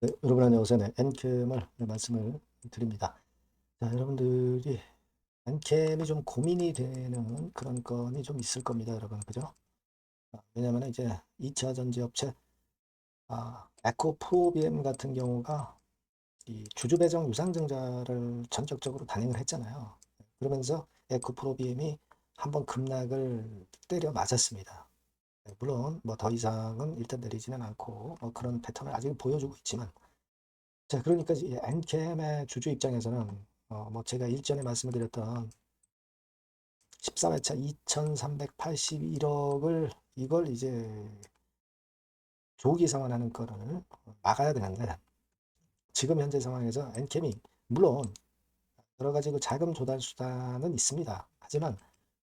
네, 여러분 안녕하세요. 네, 엔캠을 말씀을 드립니다. 자, 여러분들이 엔캠이 좀 고민이 되는 그런 건이 좀 있을 겁니다, 여러분. 그죠? 왜냐면 이제 2차 전지업체 에코프로비엠 같은 경우가 이 주주 배정 유상증자를 전격적으로 단행을 했잖아요. 그러면서 에코프로비엠이 한번 급락을 때려 맞았습니다. 네, 물론 뭐 더 이상은 일단 내리지는 않고 그런 패턴을 아직 보여주고 있지만, 자, 그러니까 이 엔캠의 주주 입장에서는 뭐 제가 일전에 말씀을 드렸던 14회차 2,381억을 이걸 이제 조기 상환하는 거를 막아야 되는데, 지금 현재 상황에서 엔캠이 물론 여러 가지 그 자금 조달 수단은 있습니다. 하지만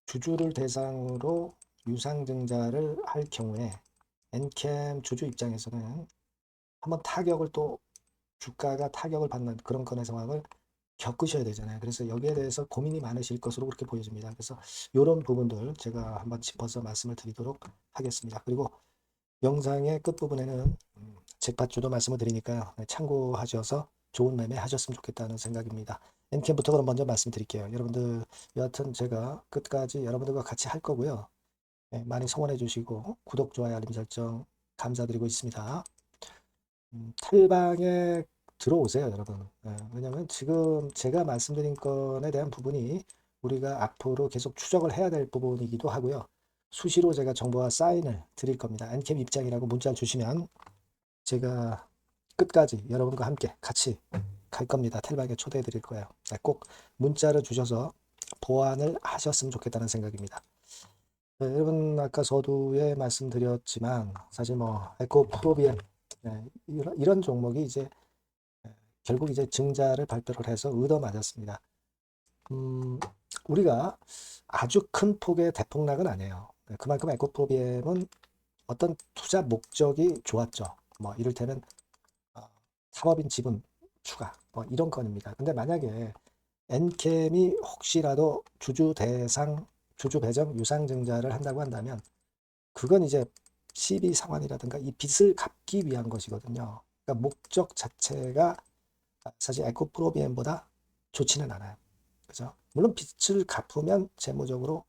주주를 대상으로 유상증자를 할 경우에 엔캠 주주 입장에서는 한번 타격을 또 주가가 타격을 받는 그런 건의 상황을 겪으셔야 되잖아요. 그래서 여기에 대해서 고민이 많으실 것으로 그렇게 보여집니다. 그래서 이런 부분들 제가 한번 짚어서 말씀을 드리도록 하겠습니다. 그리고 영상의 끝부분에는 잭팟주도 말씀을 드리니까요. 네, 참고하셔서 좋은 매매 하셨으면 좋겠다는 생각입니다. 엔캠부터 그럼 먼저 말씀드릴게요. 여러분들 여하튼 제가 끝까지 여러분들과 같이 할 거고요. 네, 많이 성원해 주시고 구독, 좋아요, 알림 설정 감사드리고 있습니다. 탈방에 들어오세요, 여러분. 왜냐면 지금 제가 말씀드린 건에 대한 부분이 우리가 앞으로 계속 추적을 해야 될 부분이기도 하고요. 수시로 제가 정보와 사인을 드릴 겁니다. 엔캠 입장이라고 문자를 주시면 제가 끝까지 여러분과 함께 같이 갈 겁니다. 텔방에 초대해 드릴 거예요. 꼭 문자를 주셔서 보완을 하셨으면 좋겠다는 생각입니다. 네, 여러분 아까 서두에 말씀드렸지만 사실 뭐 에코 프로비엠 이런 종목이 이제 결국 이제 증자를 발표를 해서 얻어맞았습니다. 음, 우리가 아주 큰 폭의 대폭락은 아니에요. 그만큼 에코프로비엠은 어떤 투자 목적이 좋았죠. 뭐 이를테면 어, 사법인 지분 추가 뭐 이런 건입니다. 근데 만약에 엔캠이 혹시라도 주주 대상 주주 배정 유상증자를 한다고 한다면 그건 이제 CB 상환이라든가 이 빚을 갚기 위한 것이거든요. 그러니까 목적 자체가 사실 에코프로비엠보다 좋지는 않아요. 그죠? 물론 빚을 갚으면 재무적으로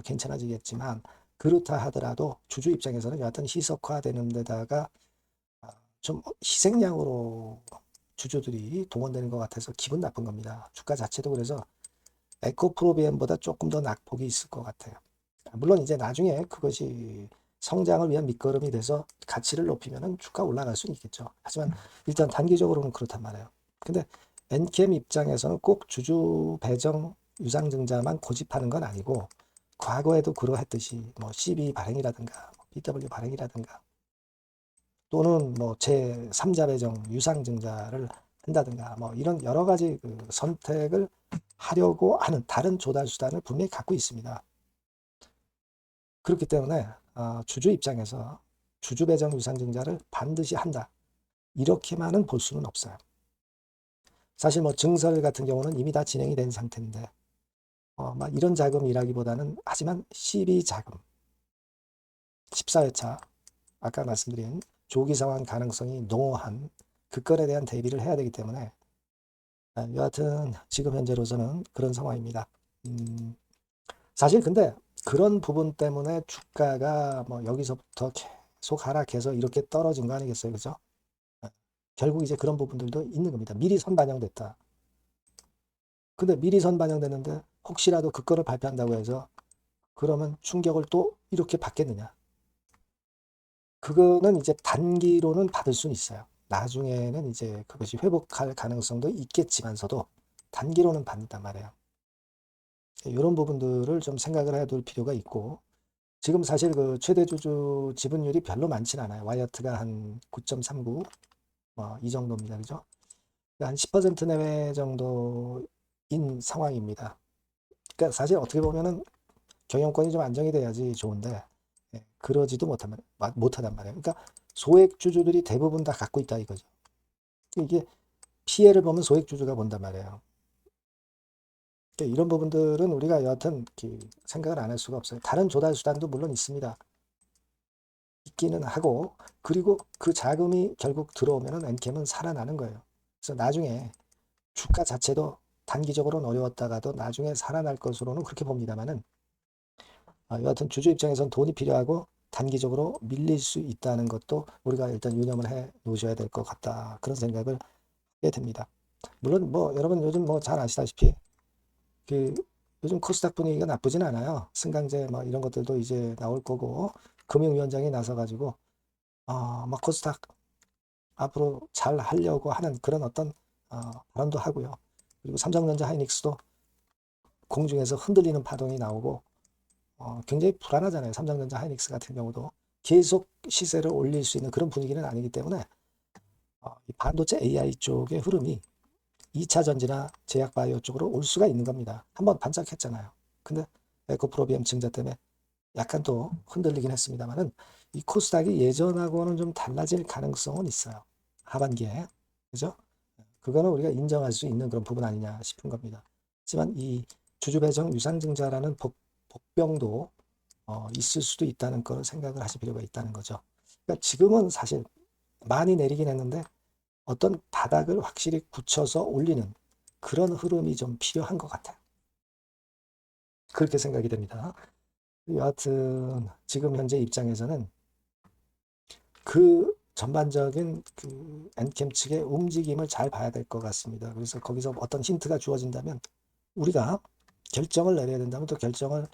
괜찮아지겠지만 그렇다 하더라도 주주 입장에서는 여하튼 희석화되는 데다가 좀 희생양으로 주주들이 동원되는 것 같아서 기분 나쁜 겁니다. 주가 자체도 그래서 에코프로비엠보다 조금 더 낙폭이 있을 것 같아요. 물론 이제 나중에 그것이 성장을 위한 밑거름이 돼서 가치를 높이면 주가 올라갈 수는 있겠죠. 하지만 일단 단기적으로는 그렇단 말이에요. 근데 엔캠 입장에서는 꼭 주주 배정 유상증자만 고집하는 건 아니고 과거에도 그러했듯이 뭐 CB 발행이라든가 BW 발행이라든가 또는 뭐 제3자 배정 유상증자를 한다든가 뭐 이런 여러 가지 그 선택을 하려고 하는 다른 조달 수단을 분명히 갖고 있습니다. 그렇기 때문에 주주 입장에서 주주 배정 유상증자를 반드시 한다. 이렇게만은 볼 수는 없어요. 사실 뭐 증설 같은 경우는 이미 다 진행이 된 상태인데 막 이런 자금이라기보다는 하지만 CB 자금 14회차 아까 말씀드린 조기 상환 가능성이 농후한 그 건에 대한 대비를 해야 되기 때문에 여하튼 지금 현재로서는 그런 상황입니다. 음, 사실 근데 그런 부분 때문에 주가가 뭐 여기서부터 계속 하락해서 이렇게 떨어진 거 아니겠어요? 그죠? 아, 결국 이제 그런 부분들도 있는 겁니다. 미리 선반영됐다. 근데 미리 선반영됐는데 혹시라도 그 거를 발표한다고 해서 그러면 충격을 또 이렇게 받겠느냐? 그거는 이제 단기로는 받을 수는 있어요. 나중에는 이제 그것이 회복할 가능성도 있겠지만서도 단기로는 받는단 말이에요. 이런 부분들을 좀 생각을 해둘 필요가 있고 지금 사실 그 최대 주주 지분율이 별로 많진 않아요. 와이어트가 한 9.39, 뭐 이 정도입니다. 그죠? 한 10% 내외 정도인 상황입니다. 그러니까 사실 어떻게 보면은 경영권이 좀 안정이 돼야지 좋은데 그러지도 못하단 말이에요. 그러니까 소액 주주들이 대부분 다 갖고 있다 이거죠. 이게 피해를 보면 소액 주주가 본단 말이에요. 그러니까 이런 부분들은 우리가 여하튼 생각을 안 할 수가 없어요. 다른 조달 수단도 물론 있습니다. 있기는 하고, 그리고 그 자금이 결국 들어오면은 엔캠은 살아나는 거예요. 그래서 나중에 주가 자체도 단기적으로는 어려웠다가도 나중에 살아날 것으로는 그렇게 봅니다만은, 여하튼 주주 입장에선 돈이 필요하고 단기적으로 밀릴 수 있다는 것도 우리가 일단 유념을 해 놓으셔야 될 것 같다. 그런 생각을 하게 됩니다. 물론 뭐 여러분 요즘 뭐 잘 아시다시피 그 요즘 코스닥 분위기가 나쁘진 않아요. 승강제 뭐 이런 것들도 이제 나올 거고, 금융위원장이 나서 가지고 막 코스닥 앞으로 잘 하려고 하는 그런 어떤 발언도 하고요. 그리고 삼성전자 하이닉스도 공중에서 흔들리는 파동이 나오고 굉장히 불안하잖아요. 삼성전자 하이닉스 같은 경우도 계속 시세를 올릴 수 있는 그런 분위기는 아니기 때문에 이 반도체 AI 쪽의 흐름이 2차 전지나 제약바이오 쪽으로 올 수가 있는 겁니다. 한번 반짝했잖아요. 근데 에코프로비엠 증자 때문에 약간 또 흔들리긴 했습니다만은 이 코스닥이 예전하고는 좀 달라질 가능성은 있어요. 하반기에. 그죠? 그거는 우리가 인정할 수 있는 그런 부분 아니냐 싶은 겁니다. 하지만 이 주주배정 유상증자라는 복병도 있을 수도 있다는 걸 생각을 하실 필요가 있다는 거죠. 그러니까 지금은 사실 많이 내리긴 했는데 어떤 바닥을 확실히 굳혀서 올리는 그런 흐름이 좀 필요한 것 같아요. 그렇게 생각이 됩니다. 여하튼 지금 현재 입장에서는 그 전반적인 그 엔캠 측의 움직임을 잘 봐야 될 것 같습니다. 그래서 거기서 어떤 힌트가 주어진다면 우리가 결정을 내려야 된다면 또 결정을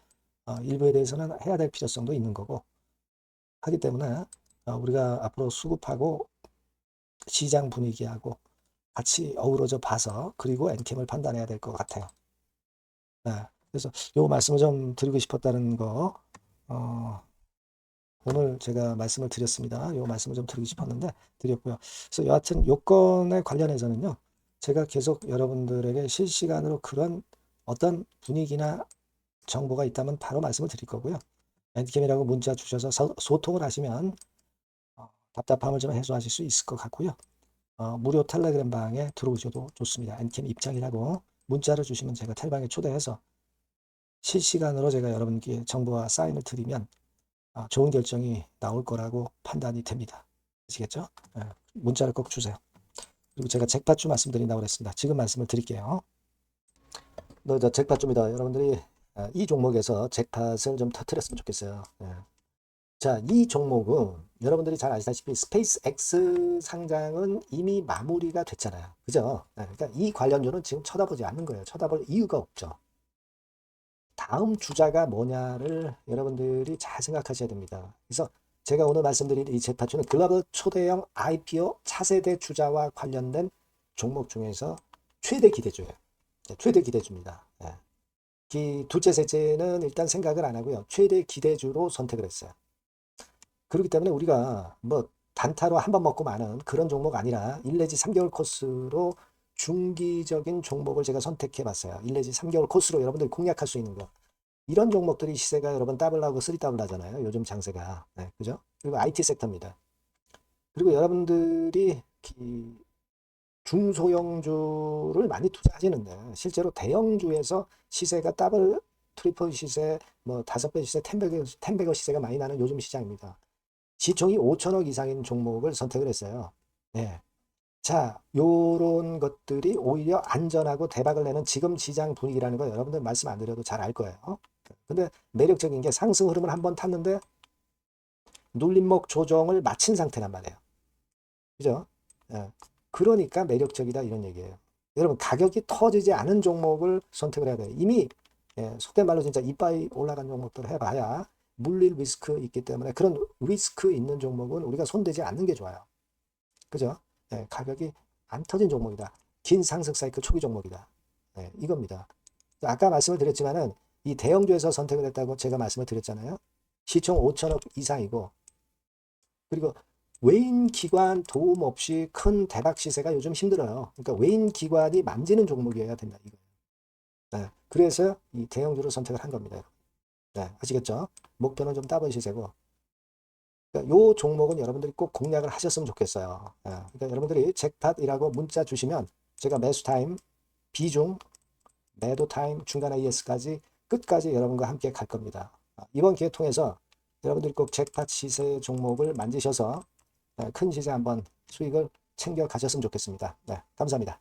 일부에 대해서는 해야 될 필요성도 있는 거고 하기 때문에 우리가 앞으로 수급하고 시장 분위기하고 같이 어우러져 봐서 그리고 엔캠을 판단해야 될 것 같아요. 네, 그래서 요 말씀을 좀 드리고 싶었다는 거 오늘 제가 말씀을 드렸습니다. 요 말씀을 좀 드리고 싶었는데 드렸고요. 그래서 여하튼 요건에 관련해서는요. 제가 계속 여러분들에게 실시간으로 그런 어떤 분위기나 정보가 있다면 바로 말씀을 드릴 거고요. 엔캠이라고 문자 주셔서 소통을 하시면 답답함을 좀 해소하실 수 있을 것 같고요. 무료 텔레그램 방에 들어오셔도 좋습니다. 엔캠 입장이라고 문자를 주시면 제가 텔방에 초대해서 실시간으로 제가 여러분께 정보와 사인을 드리면 좋은 결정이 나올 거라고 판단이 됩니다. 아시겠죠? 문자를 꼭 주세요. 그리고 제가 잭팟주 말씀드린다고 그랬습니다. 지금 말씀을 드릴게요. 저 잭팟주입니다. 여러분들이 이 종목에서 잭팟을 좀 터뜨렸으면 좋겠어요. 자, 이 종목은 여러분들이 잘 아시다시피 스페이스 X 상장은 이미 마무리가 됐잖아요. 그죠? 그러니까 이 관련주는 지금 쳐다보지 않는 거예요. 쳐다볼 이유가 없죠. 다음 주자가 뭐냐를 여러분들이 잘 생각하셔야 됩니다. 그래서 제가 오늘 말씀드린 이 잭팟주는 글로벌 초대형 IPO 차세대 주자와 관련된 종목 중에서 최대 기대주예요. 최대 기대주입니다. 둘째, 셋째는 일단 생각을 안 하고요. 최대 기대주로 선택을 했어요. 그렇기 때문에 우리가 뭐 단타로 한 번 먹고 마는 그런 종목 아니라 1 내지 3개월 코스로 중기적인 종목을 제가 선택해 봤어요. 1 내지 3개월 코스로 여러분들이 공략할 수 있는 거. 이런 종목들이 시세가 여러분 더블하고 3더블 하잖아요. 요즘 장세가. 그죠? 그리고 IT 섹터입니다. 그리고 여러분들이 중소형주를 많이 투자하시는데 실제로 대형주에서 시세가 더블, 트리플 시세, 뭐 5배 시세, 10배거 시세가 많이 나는 요즘 시장입니다. 시총이 5천억 이상인 종목을 선택을 했어요. 네. 자, 요런 것들이 오히려 안전하고 대박을 내는 지금 시장 분위기라는 거 여러분들 말씀 안 드려도 잘 알 거예요. 근데 매력적인 게 상승 흐름을 한번 탔는데 눌림목 조정을 마친 상태란 말이에요. 그죠? 예. 그러니까 매력적이다 이런 얘기예요. 여러분 가격이 터지지 않은 종목을 선택을 해야 돼요. 이미 속된 말로 진짜 이빠이 올라간 종목들 해봐야 물릴 리스크 있기 때문에 그런 리스크 있는 종목은 우리가 손대지 않는 게 좋아요. 그죠? 가격이 안 터진 종목이다. 긴 상승 사이클 초기 종목이다. 이겁니다. 아까 말씀을 드렸지만은 이 대형주에서 선택을 했다고 제가 말씀을 드렸잖아요. 시총 5천억 이상이고 그리고 외인 기관 도움 없이 큰 대박 시세가 요즘 힘들어요. 그러니까 외인 기관이 만지는 종목이어야 된다 이거예요. 그래서 이 대형주를 선택을 한 겁니다. 아시겠죠? 목표는 좀 따본 시세고 그러니까 요 종목은 여러분들이 꼭 공략을 하셨으면 좋겠어요. 그러니까 여러분들이 잭팟이라고 문자 주시면 제가 매수 타임, 비중, 매도 타임, 중간 AS까지 끝까지 여러분과 함께 갈 겁니다. 이번 기회 통해서 여러분들 꼭 잭팟 시세 종목을 만드셔서 큰 시세 한번 수익을 챙겨 가셨으면 좋겠습니다. 네, 감사합니다.